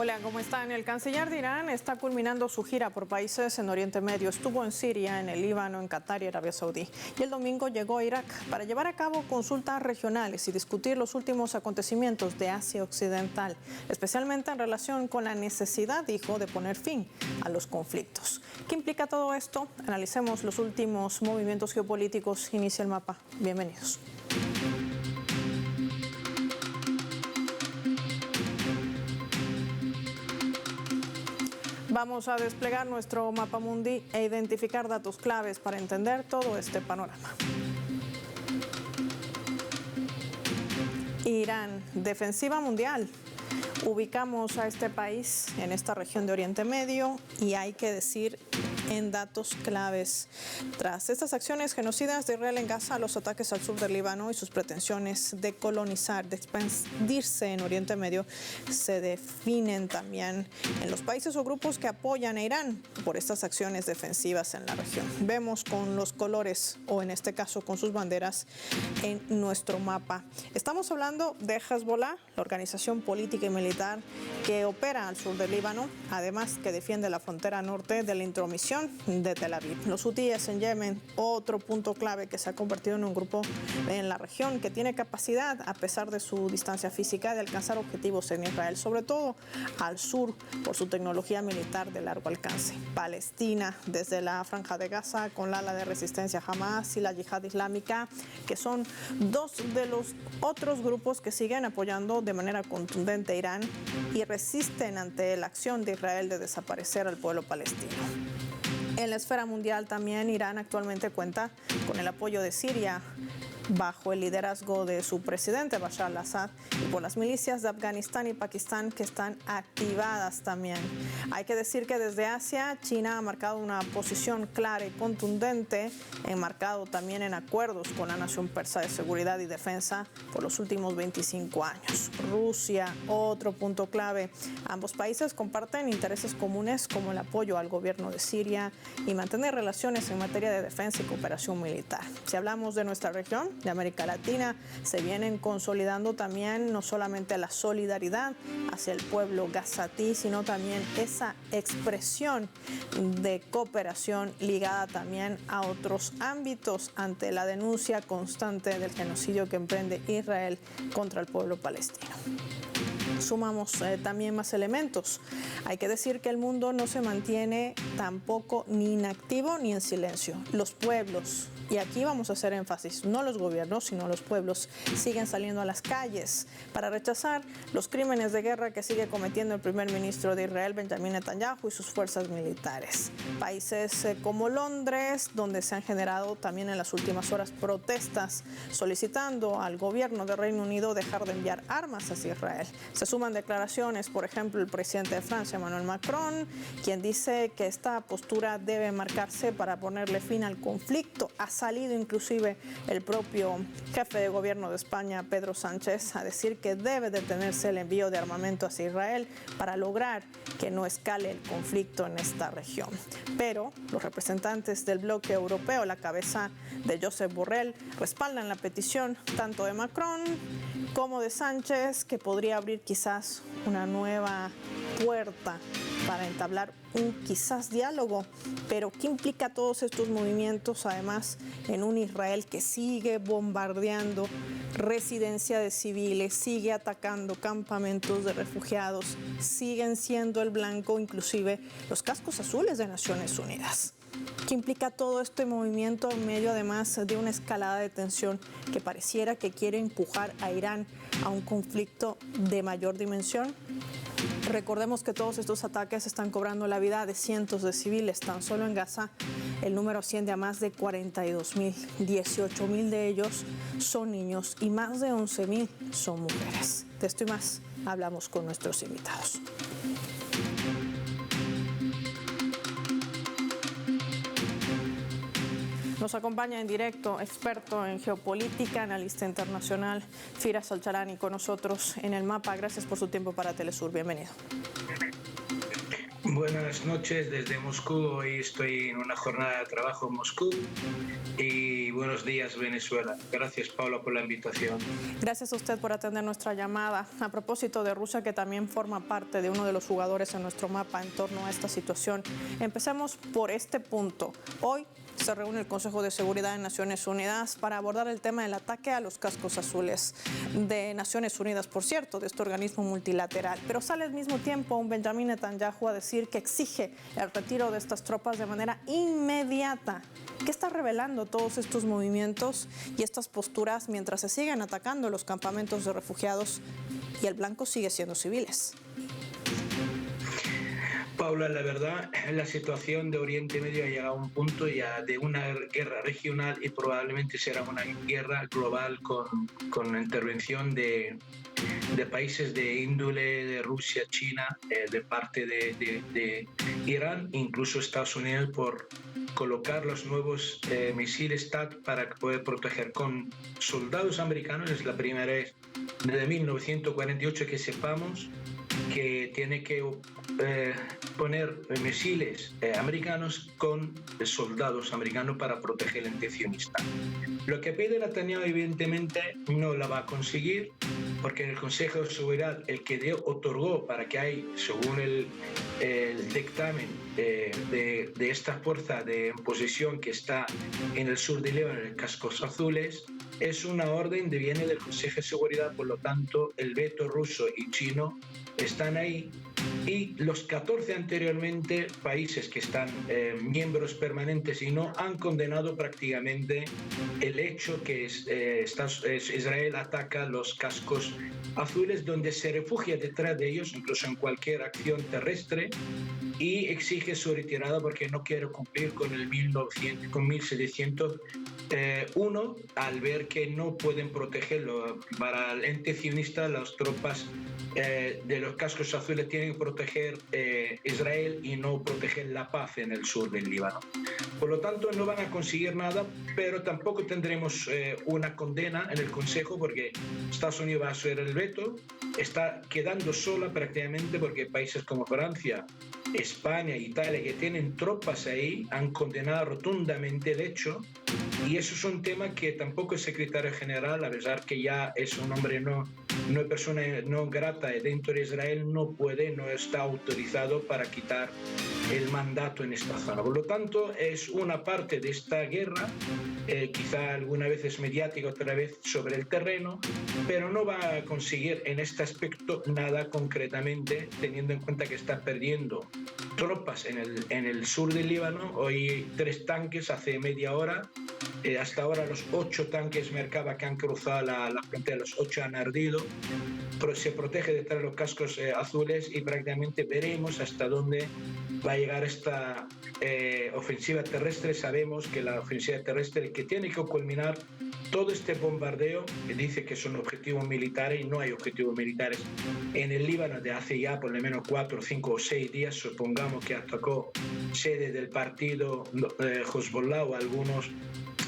Hola, ¿cómo están? El canciller de Irán está culminando su gira por países en Oriente Medio. Estuvo en Siria, en el Líbano, en Qatar y Arabia Saudí. Y el domingo llegó a Irak para llevar a cabo consultas regionales y discutir los últimos acontecimientos de Asia Occidental, especialmente en relación con la necesidad, dijo, de poner fin a los conflictos. ¿Qué implica todo esto? Analicemos los últimos movimientos geopolíticos. Inicia el mapa. Bienvenidos. Vamos a desplegar nuestro mapa mundi e identificar datos claves para entender todo este panorama. Irán, defensiva mundial. Ubicamos a este país en esta región de Oriente Medio y hay que decir en datos claves. Tras estas acciones genocidas de Israel en Gaza, los ataques al sur del Líbano y sus pretensiones de colonizar, de expandirse en Oriente Medio, se definen también en los países o grupos que apoyan a Irán por estas acciones defensivas en la región. Vemos con los colores, o en este caso con sus banderas, en nuestro mapa. Estamos hablando de Hezbollah, la organización política y militar que opera al sur del Líbano, además que defiende la frontera norte de la intromisión de Tel Aviv. Los hutíes en Yemen, otro punto clave que se ha convertido en un grupo en la región que tiene capacidad, a pesar de su distancia física, de alcanzar objetivos en Israel, sobre todo al sur por su tecnología militar de largo alcance. Palestina, desde la Franja de Gaza, con la ala de resistencia Hamas y la Yihad Islámica, que son dos de los otros grupos que siguen apoyando de manera contundente a Irán y resisten ante la acción de Israel de desaparecer al pueblo palestino. En la esfera mundial también Irán actualmente cuenta con el apoyo de Siria bajo el liderazgo de su presidente Bashar al-Assad y por las milicias de Afganistán y Pakistán que están activadas también. Hay que decir que desde Asia, China ha marcado una posición clara y contundente, enmarcado también en acuerdos con la nación persa de seguridad y defensa por los últimos 25 años. Rusia, otro punto clave. Ambos países comparten intereses comunes como el apoyo al gobierno de Siria y mantener relaciones en materia de defensa y cooperación militar. Si hablamos de nuestra región, de América Latina, se vienen consolidando también no solamente la solidaridad hacia el pueblo gazatí, sino también esa expresión de cooperación ligada también a otros ámbitos ante la denuncia constante del genocidio que emprende Israel contra el pueblo palestino. Sumamos también más elementos. Hay que decir que el mundo no se mantiene tampoco ni inactivo ni en silencio. Los pueblos, y aquí vamos a hacer énfasis, no los gobiernos, sino los pueblos, siguen saliendo a las calles para rechazar los crímenes de guerra que sigue cometiendo el primer ministro de Israel, Benjamin Netanyahu, y sus fuerzas militares. Países como Londres, donde se han generado también en las últimas horas protestas solicitando al gobierno de Reino Unido dejar de enviar armas hacia Israel. Se suman declaraciones, por ejemplo, el presidente de Francia, Emmanuel Macron, quien dice que esta postura debe marcarse para ponerle fin al conflicto. Ha salido inclusive el propio jefe de gobierno de España, Pedro Sánchez, a decir que debe detenerse el envío de armamento hacia Israel para lograr que no escale el conflicto en esta región. Pero los representantes del bloque europeo, la cabeza de Josep Borrell, respaldan la petición tanto de Macron como de Sánchez, que podría abrir quizás una nueva puerta para entablar un quizás diálogo. Pero ¿qué implica todos estos movimientos además en un Israel que sigue bombardeando residencia de civiles, sigue atacando campamentos de refugiados, siguen siendo el blanco inclusive los cascos azules de Naciones Unidas? ¿Qué implica todo este movimiento en medio además de una escalada de tensión que pareciera que quiere empujar a Irán a un conflicto de mayor dimensión? Recordemos que todos estos ataques están cobrando la vida de cientos de civiles. Tan solo en Gaza el número asciende a más de 42.000. 18.000 de ellos son niños y más de 11.000 son mujeres. De esto y más hablamos con nuestros invitados. Nos acompaña en directo, experto en geopolítica, analista internacional, Firas Al-Charani, con nosotros en el mapa. Gracias por su tiempo para Telesur. Bienvenido. Buenas noches desde Moscú. Hoy estoy en una jornada de trabajo en Moscú. Y buenos días, Venezuela. Gracias, Paula, por la invitación. Gracias a usted por atender nuestra llamada. A propósito de Rusia, que también forma parte de uno de los jugadores en nuestro mapa en torno a esta situación, empecemos por este punto. Hoy se reúne el Consejo de Seguridad de Naciones Unidas para abordar el tema del ataque a los cascos azules de Naciones Unidas, por cierto, de este organismo multilateral. Pero sale al mismo tiempo un Benjamin Netanyahu a decir que exige el retiro de estas tropas de manera inmediata. ¿Qué está revelando todos estos movimientos y estas posturas mientras se siguen atacando los campamentos de refugiados y el blanco sigue siendo civiles? Paula, la verdad, la situación de Oriente Medio ha llegado a un punto ya de una guerra regional y probablemente será una guerra global con la intervención de países de índole de Rusia, China, de parte de Irán, incluso Estados Unidos, por colocar los nuevos misiles THAAD para poder proteger con soldados americanos. Es la primera vez desde 1948 que sepamos que tiene que poner misiles americanos con soldados americanos para proteger el antisionista. Lo que pide Netanyahu evidentemente no la va a conseguir, porque en el Consejo de Seguridad el que otorgó para que hay, según el dictamen de esta fuerza de oposición que está en el sur de Líbano, en cascos azules, es una orden que viene del Consejo de Seguridad. Por lo tanto, el veto ruso y chino están ahí, y los 14 anteriormente países que están miembros permanentes y no han condenado prácticamente el hecho que Israel ataca los cascos azules, donde se refugia detrás de ellos, incluso en cualquier acción terrestre, y exige su retirada porque no quiere cumplir con el 1701 al ver que no pueden protegerlo. Para el ente sionista, las tropas de los cascos azules tienen que proteger Israel y no proteger la paz en el sur del Líbano. Por lo tanto, no van a conseguir nada, pero tampoco tendremos una condena en el Consejo, porque Estados Unidos va a hacer el veto. Está quedando sola prácticamente porque países como Francia, España e Italia, que tienen tropas ahí, han condenado rotundamente el hecho. Y eso es un tema que tampoco el secretario general, a pesar que ya es un hombre no persona no grata dentro de Israel, no está autorizado para quitar el mandato en esta zona. Por lo tanto, es una parte de esta guerra, quizá alguna vez es mediática, otra vez sobre el terreno, pero no va a conseguir en este aspecto nada concretamente, teniendo en cuenta que está perdiendo tropas en el sur del Líbano. Hoy 3 tanques hace media hora. Hasta ahora los 8 tanques Merkava que han cruzado la frontera, los 8 han ardido. Pero se protege detrás de los cascos azules, y prácticamente veremos hasta dónde va a llegar esta ofensiva terrestre. Sabemos que la ofensiva terrestre, que tiene que culminar todo este bombardeo, que dice que son objetivos militares, y no hay objetivos militares en el Líbano de hace ya por lo menos 4, 5 o 6 días. Supongamos que atacó sede del partido Hezbollah o algunos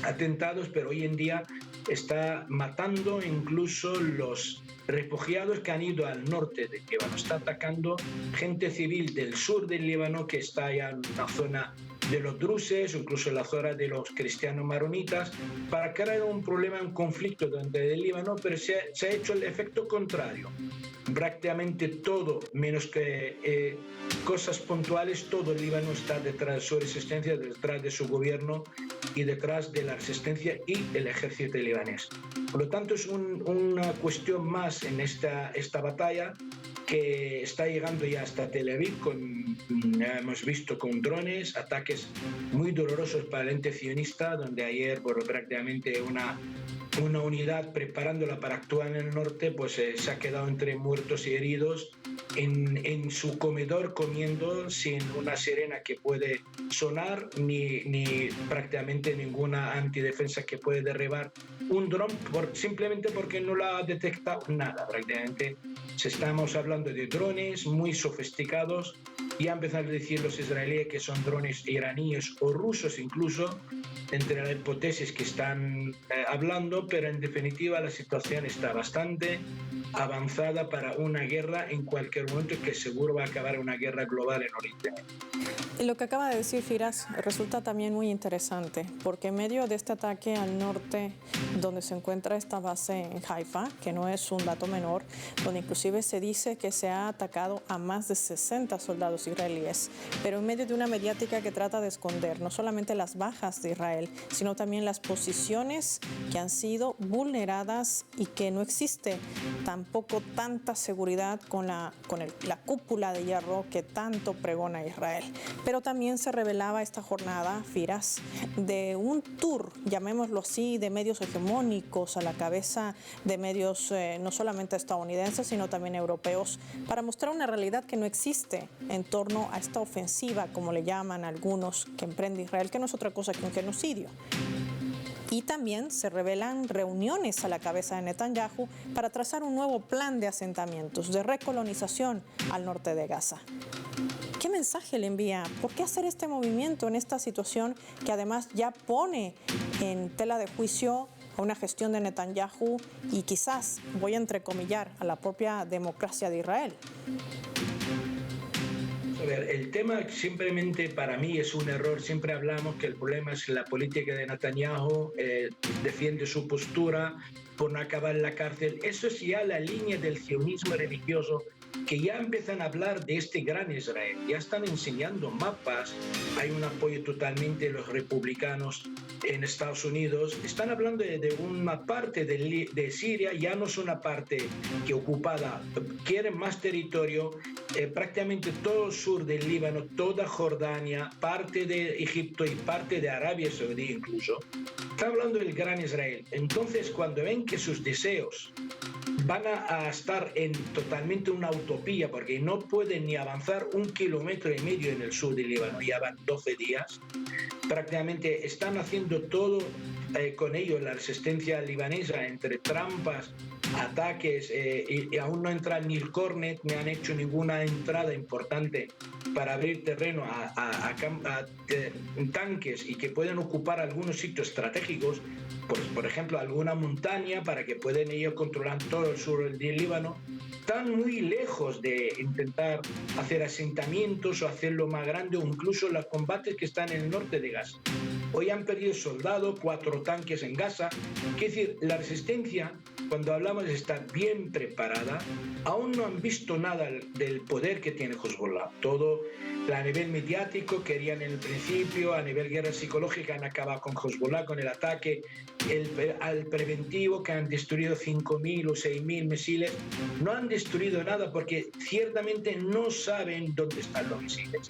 atentados, pero hoy en día está matando incluso los refugiados que han ido al norte del Líbano. Está atacando gente civil del sur del Líbano que está ya en la zona de los druses, incluso en la zona de los cristianos maronitas, para crear un problema, un conflicto dentro del Líbano, pero se ha hecho el efecto contrario. Prácticamente todo, menos que cosas puntuales, todo el Líbano está detrás de su resistencia, detrás de su gobierno y detrás de la resistencia y el ejército libanés. Por lo tanto, es una cuestión más en esta batalla que está llegando ya hasta Tel Aviv, ya hemos visto con drones, ataques muy dolorosos para el ente sionista, donde ayer prácticamente una unidad preparándola para actuar en el norte, pues se ha quedado entre muertos y heridos en su comedor, comiendo sin una sirena que puede sonar, ni prácticamente ninguna antidefensa que puede derribar un dron, simplemente porque no la ha detectado nada. Prácticamente estamos hablando de drones muy sofisticados. Ya empezaron a decir los israelíes que son drones iraníes o rusos, incluso, entre las hipótesis que están hablando, pero en definitiva la situación está bastante avanzada para una guerra en cualquier momento, que seguro va a acabar en una guerra global en Oriente Medio. Y lo que acaba de decir Firas resulta también muy interesante, porque en medio de este ataque al norte, donde se encuentra esta base en Haifa, que no es un dato menor, donde inclusive se dice que se ha atacado a más de 60 soldados israelíes, pero en medio de una mediática que trata de esconder no solamente las bajas de Israel, sino también las posiciones que han sido vulneradas y que no existe tampoco tanta seguridad con la cúpula de hierro que tanto pregona Israel. Pero también se revelaba esta jornada, Firas, de un tour, llamémoslo así, de medios hegemónicos a la cabeza de medios no solamente estadounidenses, sino también europeos, para mostrar una realidad que no existe en torno a esta ofensiva, como le llaman algunos, que emprende Israel, que no es otra cosa que un genocidio. Y también se revelan reuniones a la cabeza de Netanyahu para trazar un nuevo plan de asentamientos, de recolonización al norte de Gaza. ¿Qué mensaje le envía? ¿Por qué hacer este movimiento en esta situación que además ya pone en tela de juicio a una gestión de Netanyahu y quizás, voy a entrecomillar, a la propia democracia de Israel? A ver, el tema simplemente para mí es un error. Siempre hablamos que el problema es la política de Netanyahu, defiende su postura por no acabar en la cárcel. Eso es ya la línea del sionismo religioso, que ya empiezan a hablar de este gran Israel, ya están enseñando mapas, hay un apoyo totalmente de los republicanos en Estados Unidos, están hablando de una parte de Siria, ya no es una parte que ocupada, quieren más territorio, prácticamente todo el sur del Líbano, toda Jordania, parte de Egipto y parte de Arabia Saudí incluso, está hablando del gran Israel. Entonces, cuando ven que sus deseos van a estar en totalmente una utopía, porque no pueden ni avanzar 1,5 kilómetros en el sur del Líbano, ya van 12 días, prácticamente están haciendo todo con ello, la resistencia libanesa, entre trampas, ataques, y aún no entra ni el Cornet, ni han hecho ninguna entrada importante para abrir terreno a tanques y que pueden ocupar algunos sitios estratégicos, por ejemplo, alguna montaña, para que puedan ellos controlar todo el sur del Líbano. Están muy lejos de intentar hacer asentamientos o hacerlo más grande, o incluso los combates que están en el norte de Gaza. Hoy han perdido soldados, 4 tanques en Gaza. Es decir, la resistencia, cuando hablamos de estar bien preparada, aún no han visto nada del poder que tiene Hezbollah. Todo a nivel mediático querían en el principio, a nivel guerra psicológica han acabado con Hezbollah, con el ataque al preventivo, que han destruido 5.000 o 6.000 misiles. No han destruido nada porque ciertamente no saben dónde están los misiles.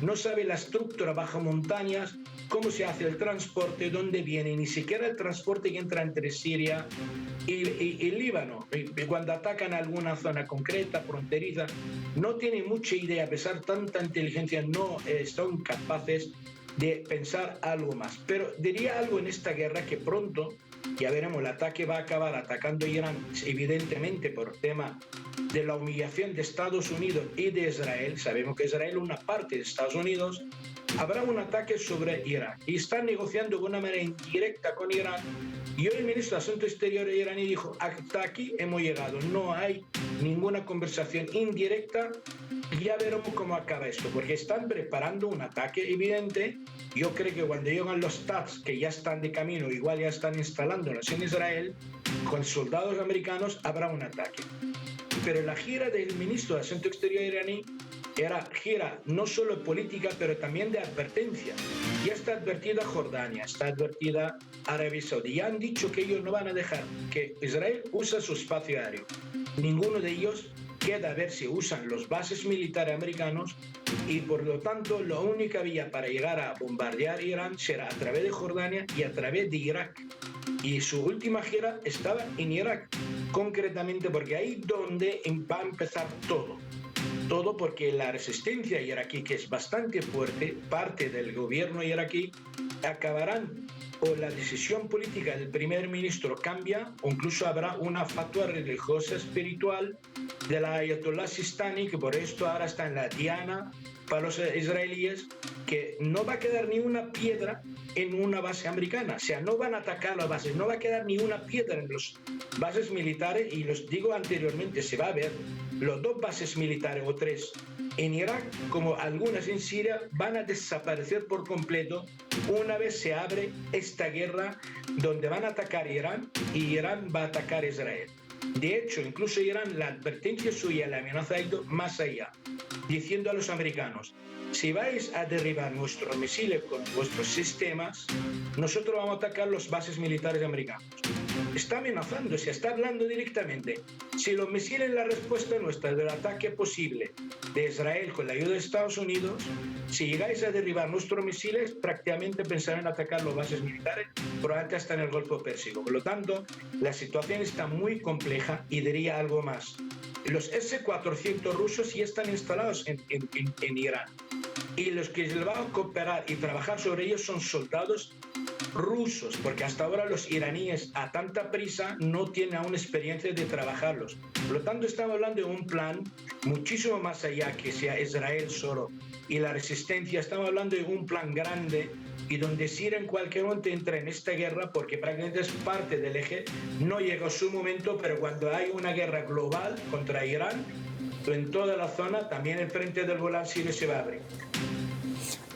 No saben la estructura bajo montañas, cómo se hace el transporte, dónde viene, ni siquiera el transporte que entra entre Siria y Líbano. Cuando atacan alguna zona concreta, fronteriza, no tienen mucha idea, a pesar de tanta inteligencia, no son capaces de pensar algo más. Pero diría algo en esta guerra que pronto, ya veremos, el ataque va a acabar atacando Irán, evidentemente por tema de la humillación de Estados Unidos y de Israel. Sabemos que Israel es una parte de Estados Unidos. Habrá un ataque sobre Irán y están negociando de una manera indirecta con Irán. Y hoy el ministro de Asuntos Exteriores iraní dijo: hasta aquí hemos llegado, no hay ninguna conversación indirecta. Ya veremos cómo acaba esto, porque están preparando un ataque evidente. Yo creo que cuando llegan los TAPs, que ya están de camino, igual ya están instalándolos en Israel, con soldados americanos, habrá un ataque. Pero la gira del ministro de Asuntos Exteriores iraní era gira no solo política, pero también de advertencia. Ya está advertida Jordania, está advertida Arabia Saudí. Ya han dicho que ellos no van a dejar que Israel use su espacio aéreo. Ninguno de ellos queda a ver si usan los bases militares americanos, y por lo tanto la única vía para llegar a bombardear Irán será a través de Jordania y a través de Irak. Y su última gira estaba en Irak, concretamente porque ahí donde va a empezar todo. Todo porque la resistencia iraquí, que es bastante fuerte, parte del gobierno iraquí, acabarán, o la decisión política del primer ministro cambia, o incluso habrá una fatua religiosa espiritual de la Ayatollah Sistani, que por esto ahora está en la diana para los israelíes que no va a quedar ni una piedra en una base americana. O sea, no van a atacar las bases, no va a quedar ni una piedra en las bases militares. Y los digo anteriormente, se va a ver, los 2 bases militares o 3 en Irak, como algunas en Siria, van a desaparecer por completo una vez se abre esta guerra donde van a atacar Irán y Irán va a atacar Israel. De hecho, incluso Irán, la advertencia suya, la amenaza ha ido más allá, diciendo a los americanos: si vais a derribar nuestros misiles con vuestros sistemas, nosotros vamos a atacar las bases militares americanas. Está amenazando, se está hablando directamente. Si los misiles, la respuesta nuestra del ataque posible de Israel con la ayuda de Estados Unidos, si llegáis a derribar nuestros misiles, prácticamente pensarán en atacar las bases militares, probablemente hasta en el Golfo Pérsico. Por lo tanto, la situación está muy compleja y diría algo más. Los S-400 rusos ya están instalados en Irán. Y los que les van a cooperar y trabajar sobre ellos son soldados rusos, porque hasta ahora los iraníes a tanta prisa no tienen aún experiencia de trabajarlos. Por lo tanto, estamos hablando de un plan muchísimo más allá que sea Israel solo y la resistencia. Estamos hablando de un plan grande y donde Siria en cualquier momento entra en esta guerra, porque prácticamente es parte del eje. No llegó su momento, pero cuando hay una guerra global contra Irán, en toda la zona, también el frente del Golán sirio se va a abrir.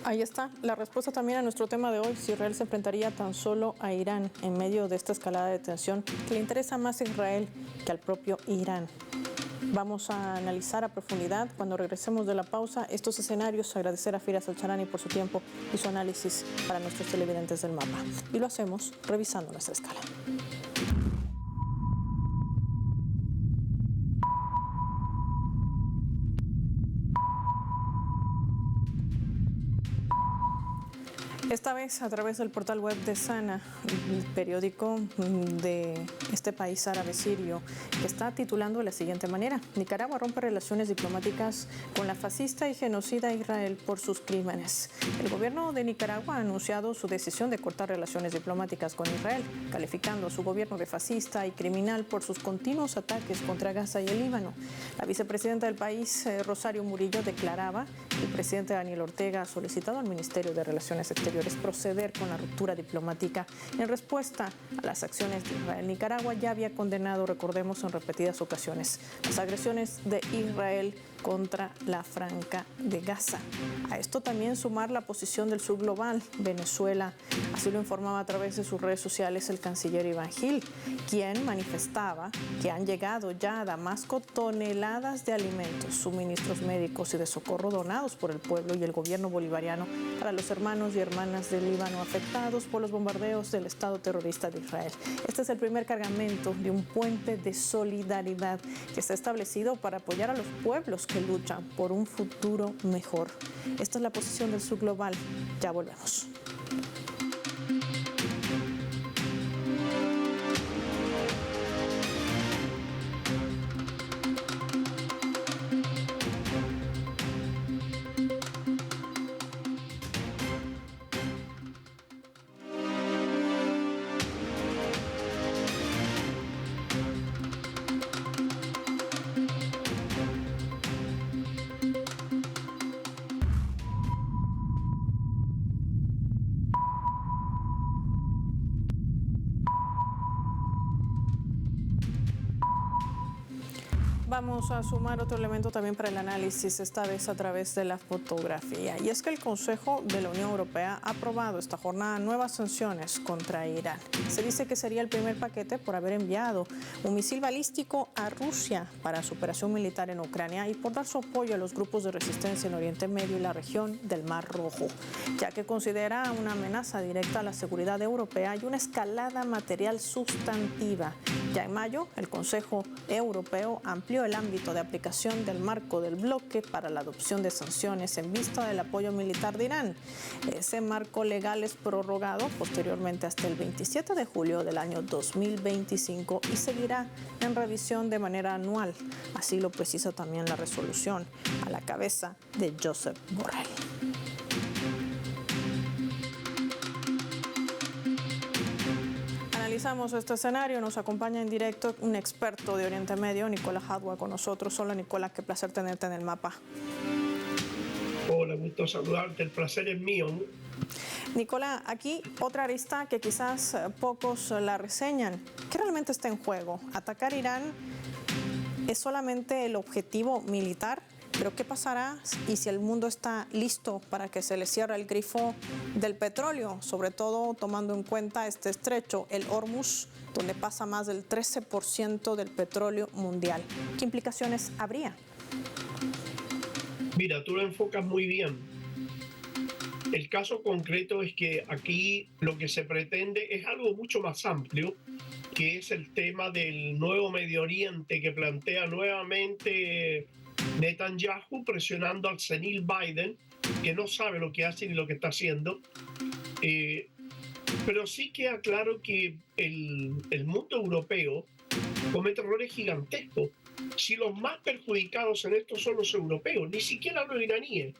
Ahí está la respuesta también a nuestro tema de hoy, si Israel se enfrentaría tan solo a Irán en medio de esta escalada de tensión que le interesa más a Israel que al propio Irán. Vamos a analizar a profundidad cuando regresemos de la pausa estos escenarios. Agradecer a Firas Alcharani por su tiempo y su análisis para nuestros televidentes del mapa. Y lo hacemos revisando nuestra escala. Esta vez a través del portal web de Sana, el periódico de este país árabe sirio, que está titulando de la siguiente manera: Nicaragua rompe relaciones diplomáticas con la fascista y genocida Israel por sus crímenes. El gobierno de Nicaragua ha anunciado su decisión de cortar relaciones diplomáticas con Israel, calificando a su gobierno de fascista y criminal por sus continuos ataques contra Gaza y el Líbano. La vicepresidenta del país, Rosario Murillo, declaraba que el presidente Daniel Ortega ha solicitado al Ministerio de Relaciones Exteriores proceder con la ruptura diplomática en respuesta a las acciones de Israel. Nicaragua ya había condenado, recordemos, en repetidas ocasiones las agresiones de Israel contra la Franja de Gaza. A esto también sumar la posición del sur global, Venezuela. Así lo informaba a través de sus redes sociales el canciller Iván Gil, quien manifestaba que han llegado ya a Damasco toneladas de alimentos, suministros médicos y de socorro donados por el pueblo y el gobierno bolivariano para los hermanos y hermanas del Líbano afectados por los bombardeos del Estado terrorista de Israel. Este es el primer cargamento de un puente de solidaridad que está establecido para apoyar a los pueblos que luchan por un futuro mejor. Esta es la posición del sur global. Ya volvemos. Vamos a sumar otro elemento también para el análisis, esta vez a través de la fotografía. Y es que el Consejo de la Unión Europea ha aprobado esta jornada nuevas sanciones contra Irán. Se dice que sería el primer paquete por haber enviado un misil balístico a Rusia para su operación militar en Ucrania y por dar su apoyo a los grupos de resistencia en Oriente Medio y la región del Mar Rojo, ya que considera una amenaza directa a la seguridad europea y una escalada material sustantiva. Ya en mayo, el Consejo Europeo amplió el ámbito de aplicación del marco del bloque para la adopción de sanciones en vista del apoyo militar de Irán. Ese marco legal es prorrogado posteriormente hasta el 27 de julio del año 2025 y seguirá en revisión de manera anual. Así lo precisa también la resolución a la cabeza de Josep Borrell. Analizamos este escenario, nos acompaña en directo un experto de Oriente Medio, Nicolás Hadwa, con nosotros. Hola Nicolás, qué placer tenerte en el mapa. Hola, gusto saludarte, el placer es mío. Nicolás, aquí otra arista que quizás pocos la reseñan. ¿Qué realmente está en juego? ¿Atacar Irán es solamente el objetivo militar? ¿Pero qué pasará y si el mundo está listo para que se le cierre el grifo del petróleo? Sobre todo tomando en cuenta este estrecho, el Hormuz, donde pasa más del 13% del petróleo mundial. ¿Qué implicaciones habría? Mira, tú lo enfocas muy bien. El caso concreto es que aquí lo que se pretende es algo mucho más amplio, que es el tema del nuevo Medio Oriente que plantea nuevamente Netanyahu presionando al senil Biden, que no sabe lo que hace ni lo que está haciendo. Pero sí queda claro que el mundo europeo comete errores gigantescos. Si los más perjudicados en esto son los europeos, ni siquiera los iraníes,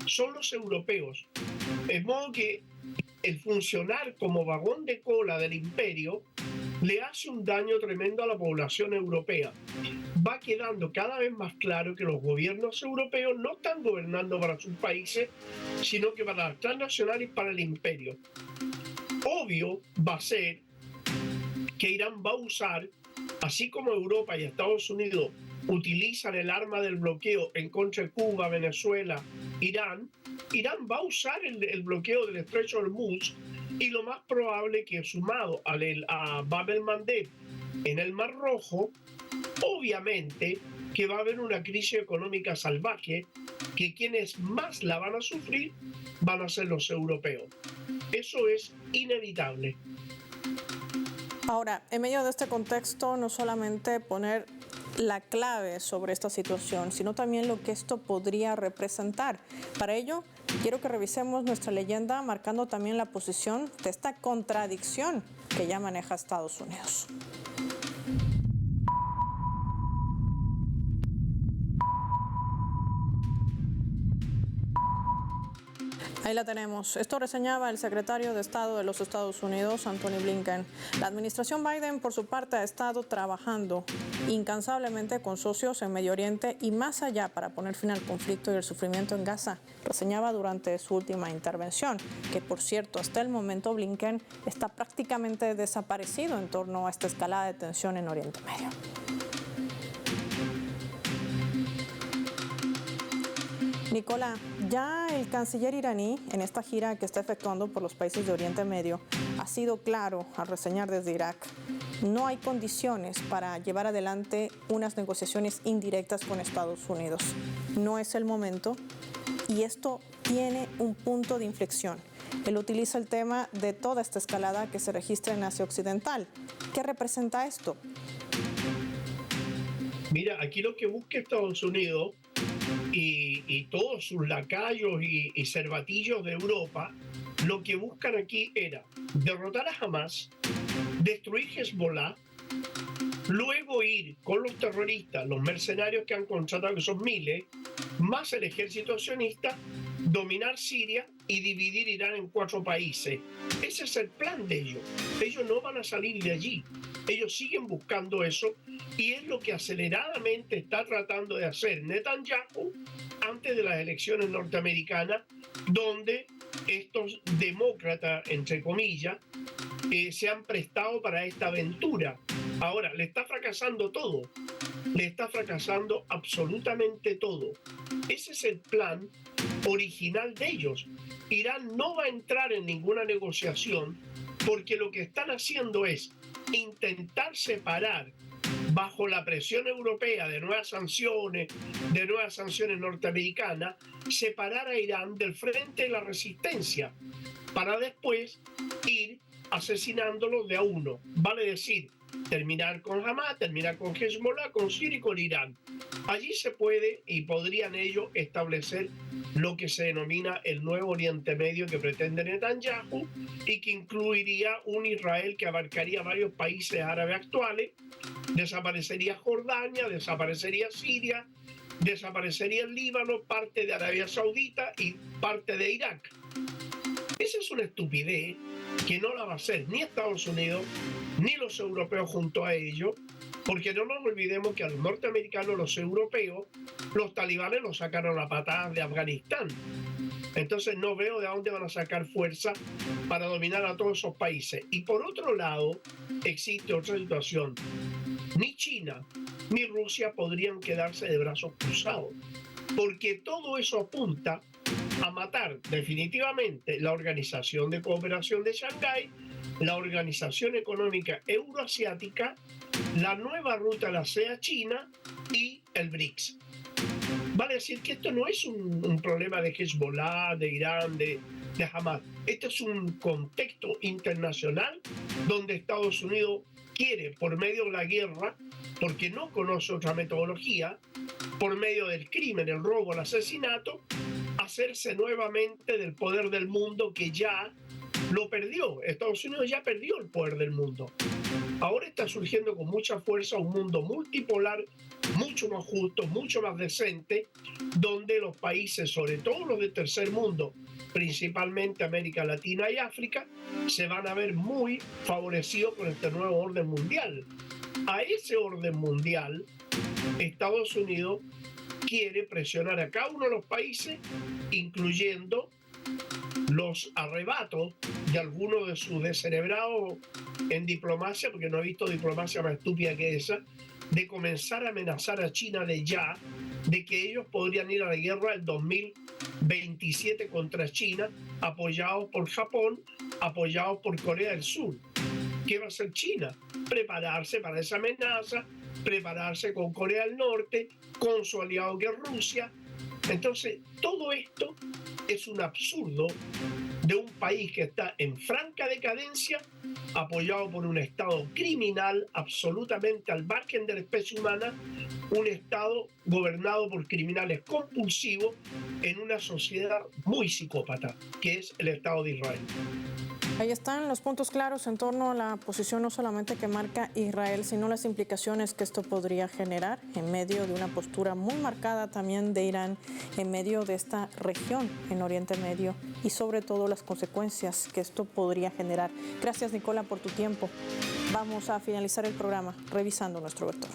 son los europeos. De modo que el funcionar como vagón de cola del imperio le hace un daño tremendo a la población europea. Va quedando cada vez más claro que los gobiernos europeos no están gobernando para sus países, sino que para las transnacionales y para el imperio. Obvio va a ser que Irán va a usar, así como Europa y Estados Unidos utilizan el arma del bloqueo en contra de Cuba, Venezuela, Irán va a usar el bloqueo del estrecho de Hormuz, y lo más probable que sumado a Bab el-Mandeb en el Mar Rojo, obviamente que va a haber una crisis económica salvaje, que quienes más la van a sufrir van a ser los europeos. Eso es inevitable. Ahora, en medio de este contexto, no solamente poner la clave sobre esta situación, sino también lo que esto podría representar. Para ello, quiero que revisemos nuestra leyenda, marcando también la posición de esta contradicción que ya maneja Estados Unidos. Ahí la tenemos. Esto reseñaba el secretario de Estado de los Estados Unidos, Antony Blinken. La administración Biden, por su parte, ha estado trabajando incansablemente con socios en Medio Oriente y más allá para poner fin al conflicto y el sufrimiento en Gaza. Reseñaba durante su última intervención, que por cierto, hasta el momento Blinken está prácticamente desaparecido en torno a esta escalada de tensión en Oriente Medio. Nicolás, ya el canciller iraní, en esta gira que está efectuando por los países de Oriente Medio, ha sido claro al reseñar desde Irak: no hay condiciones para llevar adelante unas negociaciones indirectas con Estados Unidos. No es el momento y esto tiene un punto de inflexión. Él utiliza el tema de toda esta escalada que se registra en Asia Occidental. ¿Qué representa esto? Mira, aquí lo que busca Estados Unidos y todos sus lacayos y cervatillos de Europa, lo que buscan aquí era derrotar a Hamas, destruir Hezbollah, luego ir con los terroristas, los mercenarios que han contratado, que son miles, más el ejército sionista, dominar Siria y dividir Irán en 4 países. Ese es el plan de ellos. Ellos no van a salir de allí. Ellos siguen buscando eso y es lo que aceleradamente está tratando de hacer Netanyahu antes de las elecciones norteamericanas, donde estos demócratas, entre comillas, se han prestado para esta aventura. Ahora, le está fracasando todo. Le está fracasando absolutamente todo. Ese es el plan original de ellos. Irán no va a entrar en ninguna negociación porque lo que están haciendo es intentar separar, bajo la presión europea de nuevas sanciones norteamericanas, separar a Irán del frente de la resistencia para después ir asesinándolo de a uno. Vale decir, terminar con Hamas, terminar con Hezbollah, con Siria y con Irán. Allí se puede y podrían ellos establecer lo que se denomina el nuevo Oriente Medio que pretende Netanyahu y que incluiría un Israel que abarcaría varios países árabes actuales, desaparecería Jordania, desaparecería Siria, desaparecería el Líbano, parte de Arabia Saudita y parte de Irak. Esa es una estupidez que no la va a hacer ni Estados Unidos ni los europeos junto a ellos, porque no nos olvidemos que a los norteamericanos, los europeos, los talibanes los sacaron a patadas de Afganistán. Entonces no veo de dónde van a sacar fuerza para dominar a todos esos países. Y por otro lado, existe otra situación. Ni China ni Rusia podrían quedarse de brazos cruzados, porque todo eso apunta a matar definitivamente la Organización de Cooperación de Shanghái, la Organización Económica Euroasiática, la nueva ruta de la seda China y el BRICS. Vale decir que esto no es un problema de Hezbollah, de Irán, de Hamas. Este es un contexto internacional donde Estados Unidos quiere, por medio de la guerra, porque no conoce otra metodología, por medio del crimen, el robo, el asesinato, hacerse nuevamente del poder del mundo que ya lo perdió. Estados Unidos ya perdió el poder del mundo. Ahora está surgiendo con mucha fuerza un mundo multipolar, mucho más justo, mucho más decente, donde los países, sobre todo los del tercer mundo, principalmente América Latina y África, se van a ver muy favorecidos con este nuevo orden mundial. A ese orden mundial, Estados Unidos quiere presionar a cada uno de los países, incluyendo los arrebatos de algunos de sus descerebrados en diplomacia, porque no he visto diplomacia más estúpida que esa, de comenzar a amenazar a China de ya, de que ellos podrían ir a la guerra el 2027 contra China, apoyados por Japón, apoyados por Corea del Sur. ¿Qué va a hacer China? Prepararse para esa amenaza, prepararse con Corea del Norte, con su aliado que es Rusia. Entonces, todo esto es un absurdo de un país que está en franca decadencia, apoyado por un Estado criminal absolutamente al margen de la especie humana, un Estado gobernado por criminales compulsivos en una sociedad muy psicópata, que es el Estado de Israel. Ahí están los puntos claros en torno a la posición no solamente que marca Israel, sino las implicaciones que esto podría generar en medio de una postura muy marcada también de Irán en medio de esta región en Oriente Medio y sobre todo las consecuencias que esto podría generar. Gracias, Nicola, por tu tiempo. Vamos a finalizar el programa revisando nuestro vector.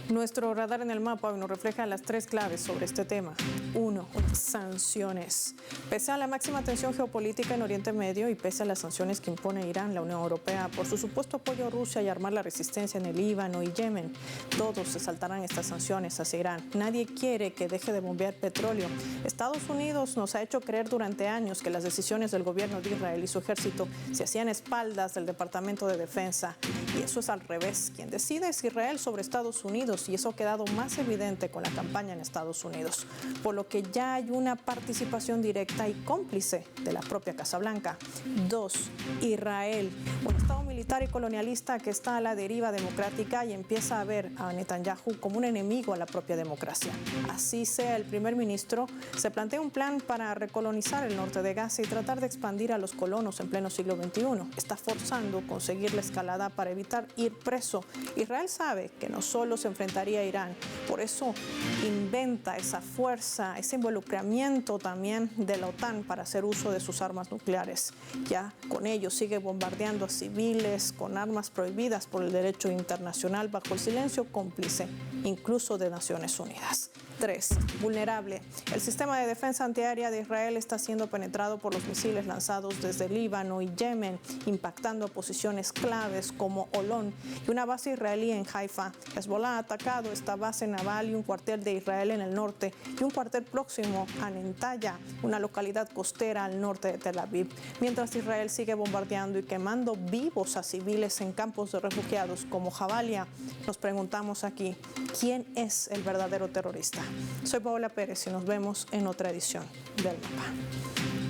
Nuestro radar en el mapa hoy nos refleja las tres claves sobre este tema. 1. Sanciones. Pese a la máxima tensión geopolítica en Oriente Medio y pese a las sanciones que impone Irán, la Unión Europea, por su supuesto apoyo a Rusia y armar la resistencia en el Líbano y Yemen, todos se saltarán estas sanciones hacia Irán. Nadie quiere que deje de bombear petróleo. Estados Unidos nos ha hecho creer durante años que las decisiones del gobierno de Israel y su ejército se hacían a espaldas del Departamento de Defensa. Y eso es al revés. Quien decide es Israel sobre Estados Unidos, y eso ha quedado más evidente con la campaña en Estados Unidos, por lo que ya hay una participación directa y cómplice de la propia Casa Blanca. 2. Israel, un Estado militar y colonialista que está a la deriva democrática y empieza a ver a Netanyahu como un enemigo a la propia democracia. Así sea, el primer ministro se plantea un plan para recolonizar el norte de Gaza y tratar de expandir a los colonos en pleno siglo XXI. Está forzando conseguir la escalada para evitar ir preso. Israel sabe que no solo se enfrentaría a Irán, por eso inventa esa fuerza, ese involucramiento también de la OTAN para hacer uso de sus armas nucleares. Ya con ello sigue bombardeando a civiles con armas prohibidas por el derecho internacional bajo el silencio cómplice, incluso de Naciones Unidas. 3. Vulnerable. El sistema de defensa antiaérea de Israel está siendo penetrado por los misiles lanzados desde Líbano y Yemen, impactando posiciones claves como Olón y una base israelí en Haifa. Hezbollah ha atacado esta base naval y un cuartel de Israel en el norte y un cuartel próximo a Nentaya, una localidad costera al norte de Tel Aviv. Mientras Israel sigue bombardeando y quemando vivos a civiles en campos de refugiados como Jabalia, nos preguntamos aquí, ¿quién es el verdadero terrorista? Soy Paola Pérez y nos vemos en otra edición del Mapa.